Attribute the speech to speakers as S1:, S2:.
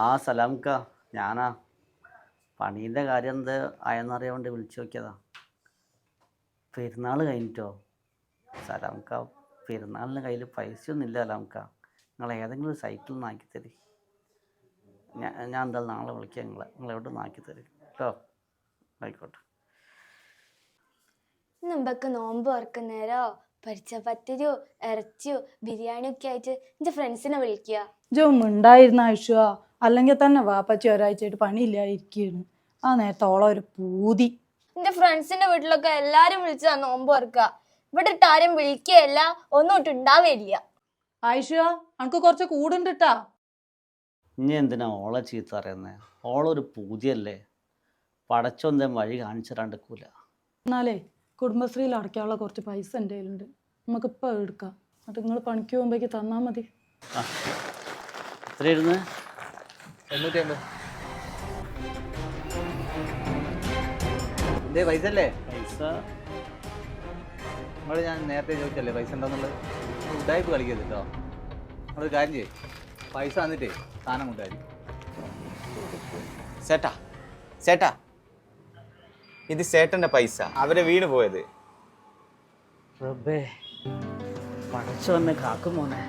S1: ആ സലാംക്ക ഞാനാ പണീൻ്റെ കാര്യം എന്ത് ആയെന്നറിയാൻ വേണ്ടി വിളിച്ചു നോക്കിയതാ. പെരുന്നാൾ കഴിഞ്ഞിട്ടോ സലാംക്ക, പെരുന്നാളിന് കയ്യിൽ പൈസയൊന്നും ഇല്ല സലാംക്ക. നിങ്ങൾ ഏതെങ്കിലും ഒരു സൈറ്റിൽ നിന്ന് ആക്കി തരും. ഞാൻ എന്തായാലും നാളെ വിളിക്കാം നിങ്ങളെവിടെ നിന്ന് ആക്കി തരും കേട്ടോ. ആയിക്കോട്ടെ.
S2: നമുക്ക് നോമ്പ് തുറക്കുന്നേരോ പൊരിച്ച പത്തിരിയോ ഇറച്ചിയോ ബിരിയാണിയോ ഒക്കെ ആയിട്ട് എന്റെ ഫ്രണ്ട്സിനെ വിളിക്കുക.
S3: ഉണ്ടായിരുന്ന ആഴ്ച അല്ലെങ്കിൽ തന്നെ വാപ്പച്ചി ഒരാഴ്ചയായിട്ട് പണിയില്ലായിരിക്കുന്നു. ആ നേരത്തോളം ഒരു പൂതി.
S2: എന്റെ ഫ്രണ്ട്സിന്റെ വീട്ടിലൊക്കെ എല്ലാരും വിളിച്ചാ നോമ്പ് തുറക്കുക. ഇവിടെ ഇട്ട് ആരും വിളിക്കുകയല്ല, ഒന്നും ഇട്ട് ഉണ്ടാവില്ല.
S3: ആയിഷ അനക്ക് കുറച്ച് കൂടുണ്ടിട്ടാ.
S1: ഇനി എന്തിനാ ഓളെ ചീത്ത അറിയുന്നേ? ഓളൊരു പൂതിയല്ലേ, പടച്ചൊന്തം വഴി കാണിച്ചിടാണ്ടിക്കൂല.
S3: എന്നാലേ കുടുംബശ്രീയിൽ അടയ്ക്കാനുള്ള കുറച്ച് പൈസ എൻ്റെ കയ്യിലുണ്ട്, നമുക്കിപ്പോൾ എടുക്കാം. എന്നിട്ട് നിങ്ങൾ പണിക്ക് പോകുമ്പോഴേക്ക് തന്നാൽ മതി.
S1: എത്രയായിരുന്നു?
S4: 850. ഇതേ പൈസ അല്ലേ?
S1: പൈസ
S4: നിങ്ങൾ ഞാൻ നേരത്തെ ചോദിച്ചല്ലേ പൈസ ഉണ്ടോന്നുള്ളത്. ഉടായ്പ് കളിക്കരുത് കേട്ടോ. നമ്മളൊരു കാര്യം ചെയ്യും, പൈസ തന്നിട്ടേ സാധനം കൊണ്ടുവരും.
S5: ചേട്ടാ ചേട്ടാ, ഇത് ചേട്ടൻ്റെ പൈസ, അവരെ വീണ് പോയത്.
S1: റബ്ബേ, പടച്ചോന്നെ കാക്കും മോനെ.